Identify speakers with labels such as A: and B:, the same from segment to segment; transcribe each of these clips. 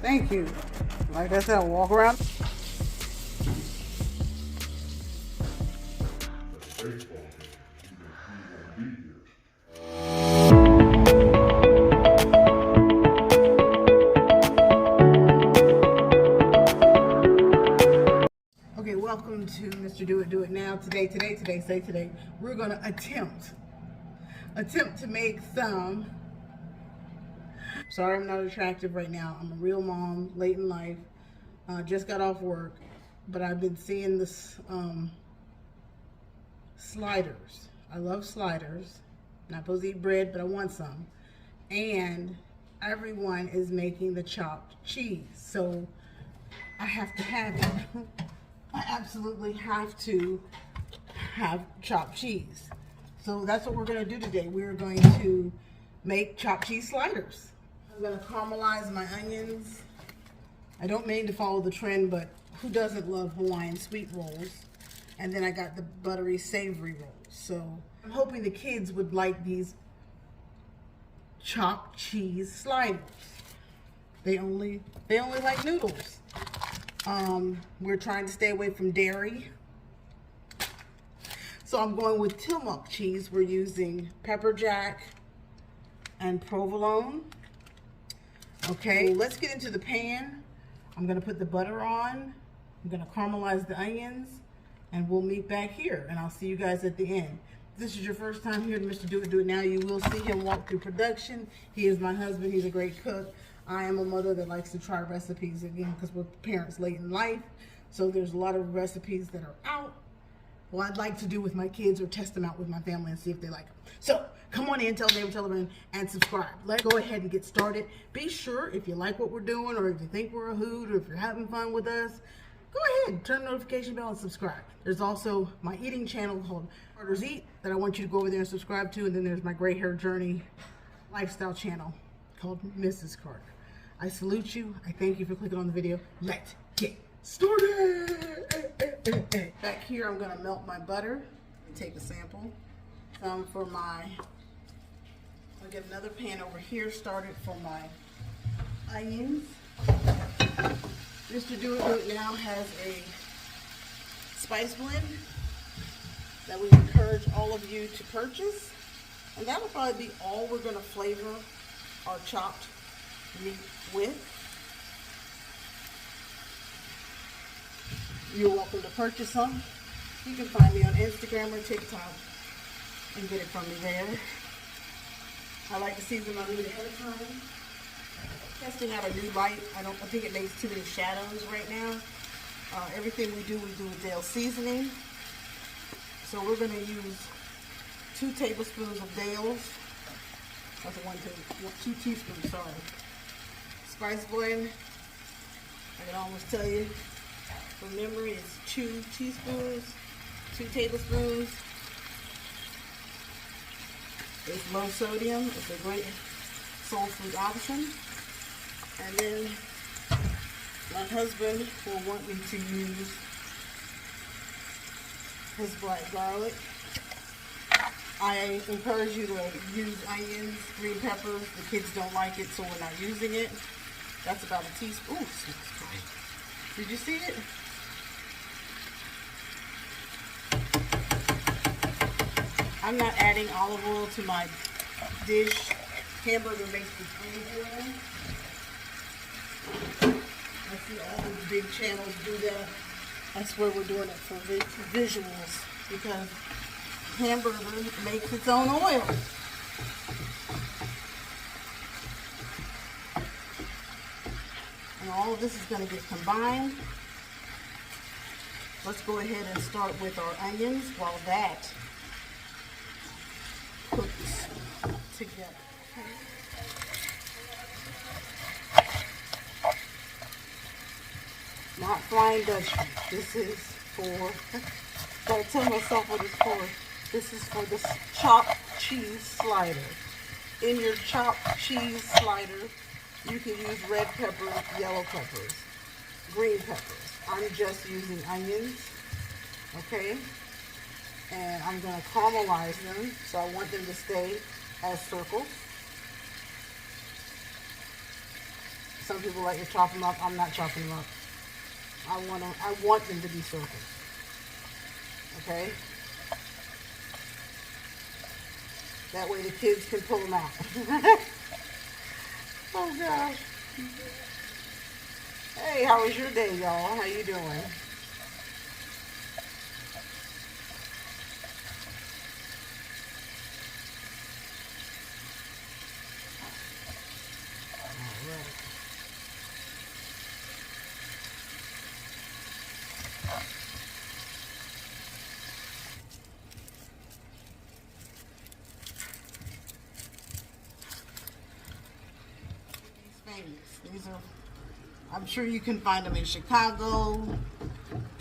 A: Thank you. Like I said, I'll walk around. Okay, welcome to Mr. Do It Now. Today, we're gonna attempt to make some. Sorry, I'm not attractive right now. I'm a real mom, late in life. Just got off work, but I've been seeing this sliders. I love sliders. Not supposed to eat bread, but I want some. And everyone is making the chopped cheese, so I have to have it. I absolutely have to have chopped cheese. So that's what we're going to do today. We're going to make chopped cheese sliders. I'm going to caramelize my onions. I don't mean to follow the trend, but who doesn't love Hawaiian sweet rolls? And then I got the buttery savory rolls. So I'm hoping the kids would like these chopped cheese sliders. They only like noodles. We're trying to stay away from dairy. So I'm going with Tillamook cheese. We're using pepper jack and provolone. Okay, so let's get into the pan. I'm gonna put the butter on. I'm gonna caramelize the onions, and we'll meet back here, and I'll see you guys at the end. If this is your first time here to Mr. Do It Now, you will see him walk through production. He is my husband. He's a great cook. I am a mother that likes to try recipes, again, because we're parents late in life. So there's a lot of recipes that are out. Well, I'd like to do with my kids or test them out with my family and see if they like them. So come on in, tell them, tell them, and subscribe. Let's go ahead and get started. Be sure, if you like what we're doing, or if you think we're a hoot, or if you're having fun with us, go ahead, turn the notification bell and subscribe. There's also my eating channel called CarterEats that I want you to go over there and subscribe to. And then there's my gray hair journey lifestyle channel called Mrs. Carter. I salute you. I thank you for clicking on the video. Let's get started. Back here, I'm gonna melt my butter and take a sample. I'll get another pan over here started for my onions. Mr. Do It Now has a spice blend that we encourage all of you to purchase. And that'll probably be all we're gonna flavor our chopped meat with. You're welcome to purchase some. You can find me on Instagram or TikTok and get it from me there. I like to season my meat ahead of time. Testing out a new light. I think it makes too many shadows right now. Everything we do with Dale seasoning. So we're going to use 2 tablespoons of Dale's. That's 2 teaspoons, sorry. Spice blend. I can almost tell you from memory, it's 2 teaspoons, 2 tablespoons. It's low sodium. It's a great soul food option. And then my husband will want me to use his black garlic. I encourage you to use onions, green peppers. The kids don't like it, so we're not using it. That's about a teaspoon. Ooh, smells great. Did you see it? I'm not adding olive oil to my dish. Hamburger makes the green oil. I see all of the big channels do that. That's where we're doing it for visuals, because hamburger makes its own oil. And all of this is going to get combined. Let's go ahead and start with our onions while that cooks together. Not Flying Dutchman. This is for, gotta tell myself what it's for. This is for the chopped cheese slider. In your chopped cheese slider, you can use red peppers, yellow peppers, green peppers. I'm just using onions, okay? And I'm gonna caramelize them, so I want them to stay as circles. Some people like to chop them up. I'm not chopping them up. I want them to be circles. Okay? That way the kids can pull them out. Oh gosh. Hey, how was your day, y'all? How you doing? These are, I'm sure you can find them in Chicago.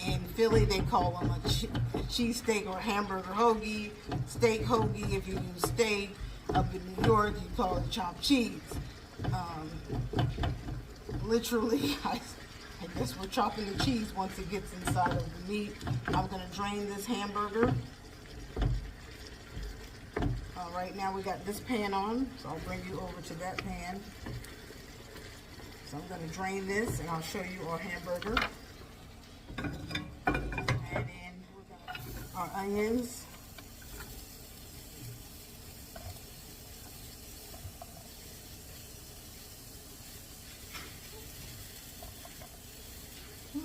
A: In Philly, they call them a cheesesteak or hamburger hoagie, steak hoagie if you use steak. Up in New York, you call it chopped cheese. Literally, I guess we're chopping the cheese once it gets inside of the meat. I'm going to drain this hamburger. Right now we got this pan on, so I'll bring you over to that pan. So I'm going to drain this and I'll show you our hamburger. Add in our onions. I'm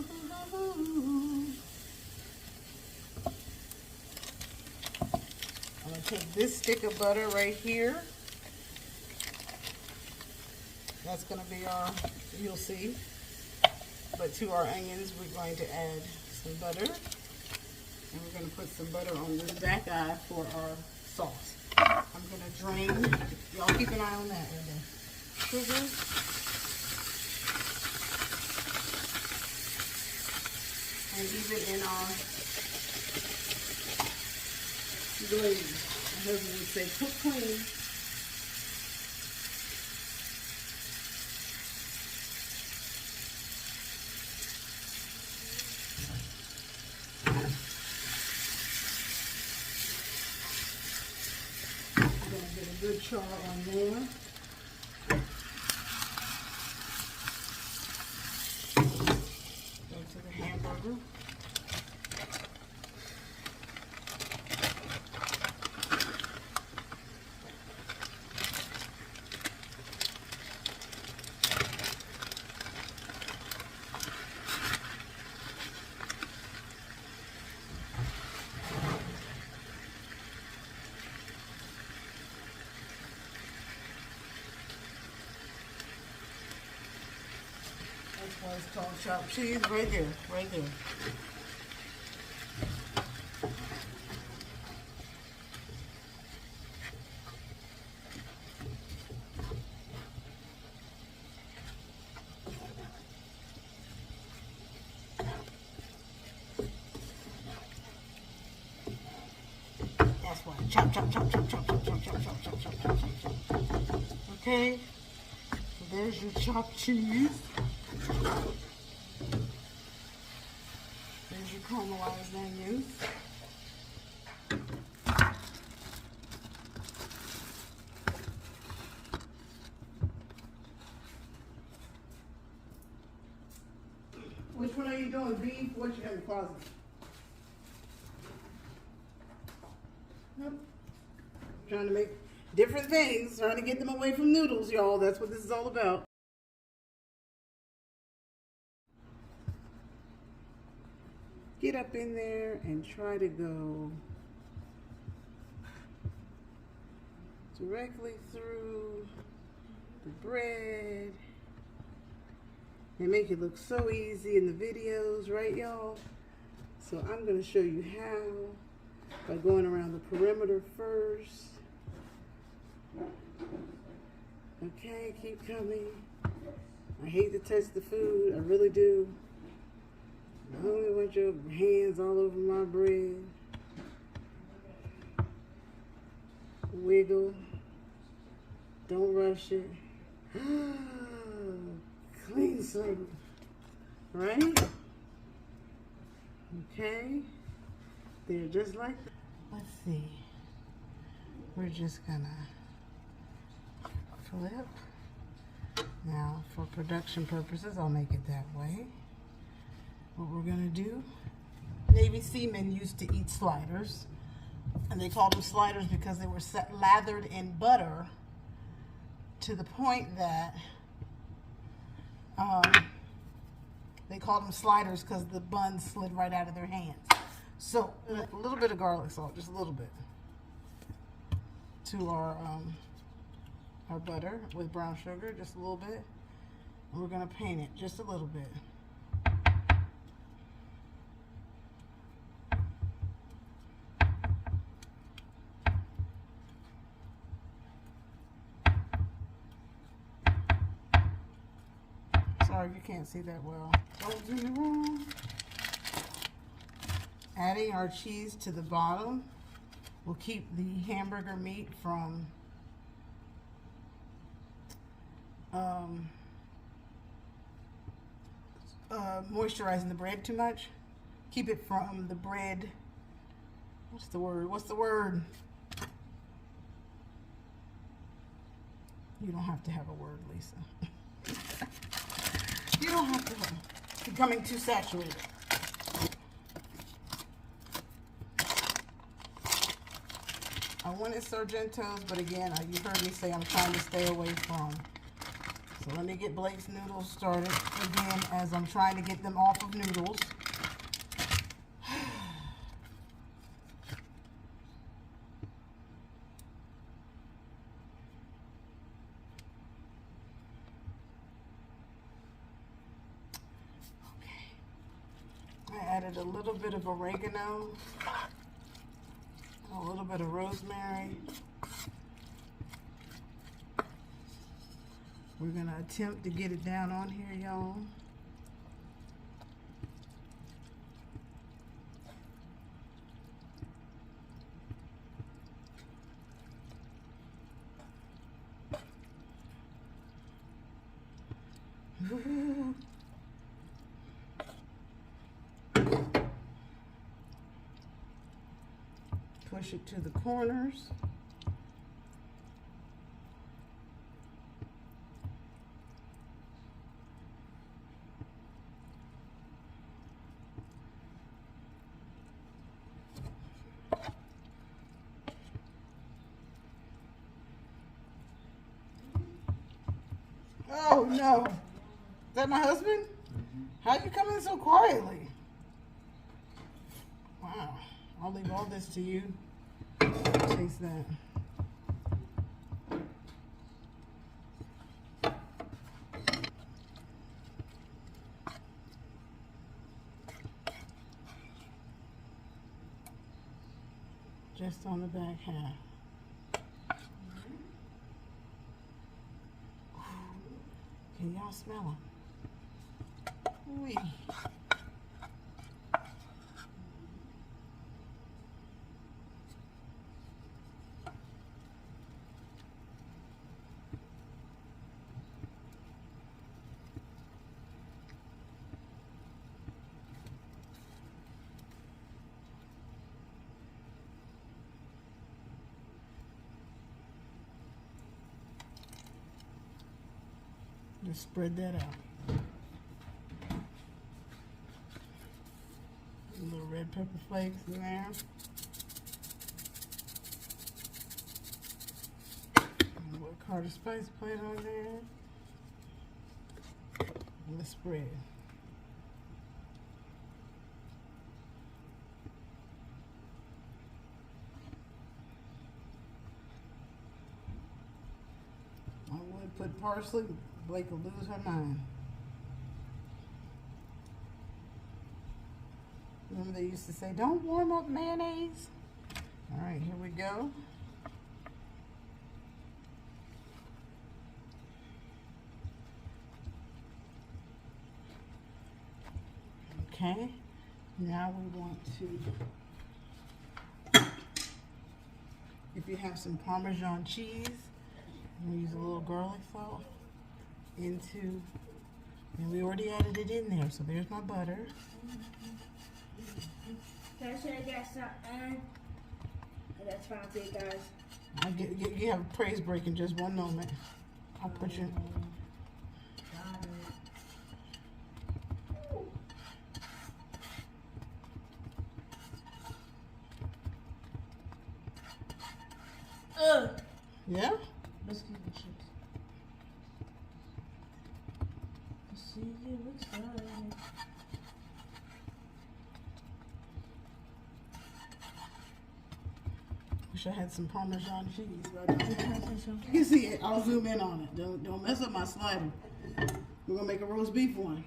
A: going to take this stick of butter right here. That's going to be our, you'll see. But to our onions, we're going to add some butter. And we're going to put some butter on this back eye for our sauce. I'm going to drain, y'all keep an eye on that right there. Sugar. And even in our glaze, my husband would say, cook clean. Good char on there. Go to the hamburger. That's why it's called chopped cheese, right there, right there. That's why. Chop, chop, chop, chop, chop, chop, chop, chop, chop, chop, chop, chop, chop, chop. Okay. So there's your chopped cheese. There's your caramelized onions. Which one are you doing? Beef? What you got in the closet? Nope. Trying to make different things, trying to get them away from noodles, y'all. That's what this is all about. Get up in there and try to go directly through the bread. They make it look so easy in the videos, right, y'all? So I'm going to show you how by going around the perimeter first. Okay, keep coming. I hate to touch the food, I really do. I don't want your hands all over my bread. Wiggle. Don't rush it. Clean slate. Right? Okay. They're just like that. Let's see. We're just gonna flip Now, for production purposes, I'll make it that way. What we're gonna do, Navy seamen used to eat sliders, and they called them sliders because they were lathered in butter to the point that they called them sliders because the buns slid right out of their hands. So a little bit of garlic salt, just a little bit, to our butter with brown sugar, just a little bit, and we're gonna paint it just a little bit. Sorry if you can't see that well. Bulbs in the room. Adding our cheese to the bottom will keep the hamburger meat from moisturizing the bread too much. Keep it from the bread. What's the word? What's the word? You don't have to have a word, Lisa. You don't have to becoming too saturated. I wanted Sargentos, but again, you heard me say I'm trying to stay away from. So let me get Blake's noodles started again as I'm trying to get them off of noodles. I added a little bit of oregano, a little bit of rosemary. We're going to attempt to get it down on here, y'all. Push it to the corners. Oh no. Is that my husband? How'd you come in so quietly? Wow. I'll leave all this to you. Taste that. Just on the back half. Can y'all smell them? Ooh. Just spread that out. A little red pepper flakes in there. A little Carter spice plate on there. And the spread. I would put parsley. Blake will lose her mind. Remember they used to say, don't warm up mayonnaise? All right, here we go. Okay, now we want to, if you have some Parmesan cheese, we'll use a little garlic salt into, and we already added it in there, so there's my butter.
B: Can I say I got something? That's fine for you guys.
A: You have a praise break in just one moment. I'll put you. Yeah?
B: Let's get the chips. Let's see, it looks good.
A: Wish I had some Parmesan cheese right now. You can see it. I'll zoom in on it. Don't mess up my slider. We're gonna make a roast beef one.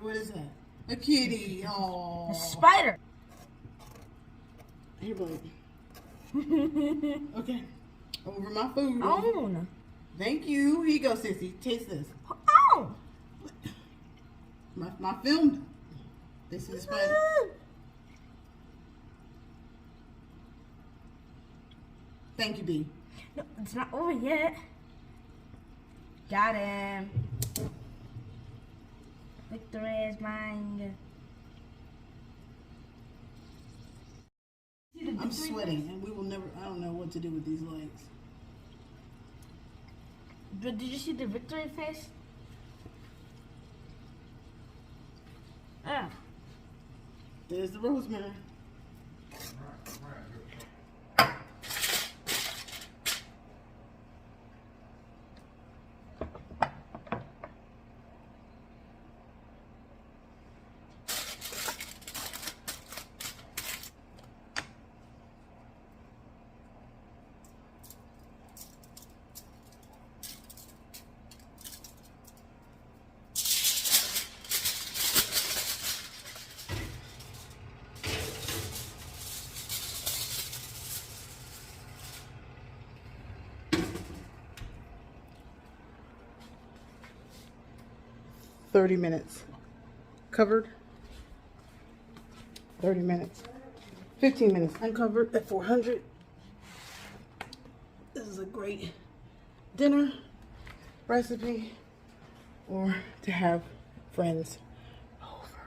A: What is that? A kitty. Oh.
B: A spider.
A: Here, buddy. Okay. Over my food.
B: Oh.
A: Thank you. Here you go, sissy. Taste this.
B: Oh.
A: My film. This is spider. Thank you, B.
B: No, it's not over yet. Got him. Victory is mine.
A: I'm sweating, and we will never. I don't know what to do with these legs.
B: But did you see the victory face? Ah.
A: There's the rosemary. $30 minutes. Covered. 30 minutes. 15 minutes uncovered at 400. This is a great dinner recipe or to have friends over.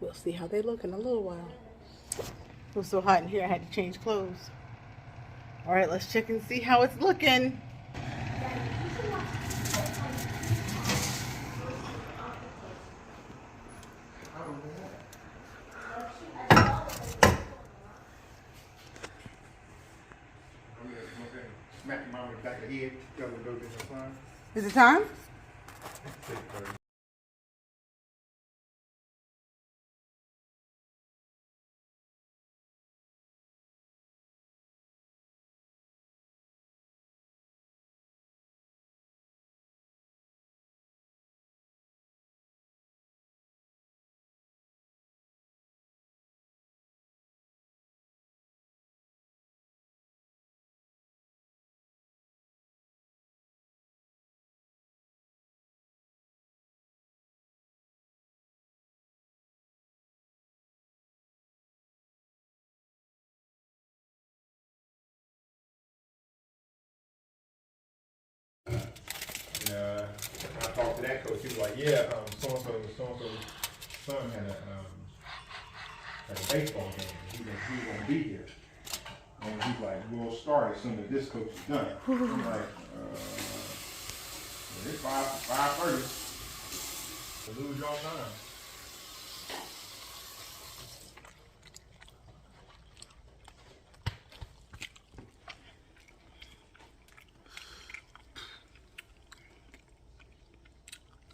A: We'll see how they look in a little while. It was so hot in here I had to change clothes. All right, let's check and see how it's looking. Is it time?
C: I talked to that coach. He was like, "Yeah, so-and-so's son had a baseball game. He was gonna be here." And he's like, "We'll start as soon as this coach is done." I'm like, "It's 5:30. To lose y'all time."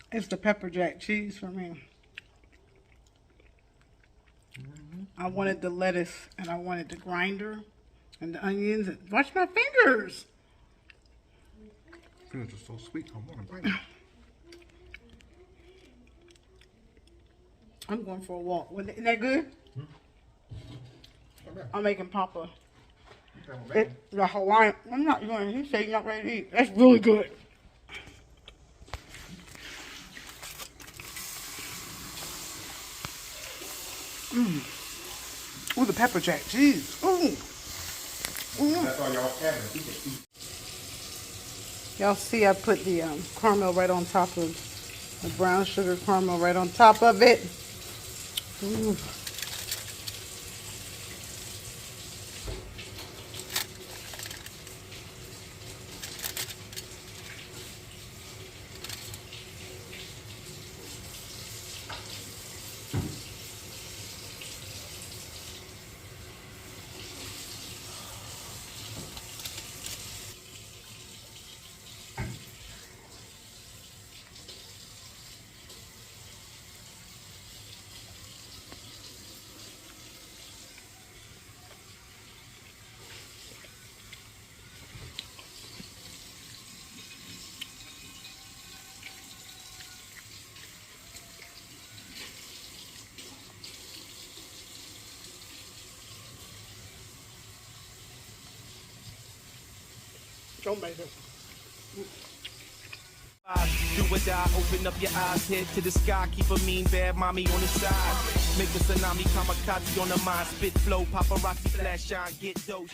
A: It's the pepper jack cheese for me. I wanted the lettuce and I wanted the grinder and the onions. Watch my fingers.
C: Fingers are so sweet. I want to bite it.
A: I'm going for a walk. Isn't that good? I'm making Papa. The Hawaiian. I'm not doing it. He said he's not ready to eat. That's really good. Ooh, the pepper jack cheese. Ooh.
C: That's all y'all having.
A: Y'all see I put the caramel right on top of the brown sugar caramel right on top of it. Ooh. Don't make it.
D: Do or die, open up your eyes, head to the sky, keep a mean bad mommy on the side. Make a tsunami, kamikaze on the mind, spit flow, paparazzi, flash shine, get dough,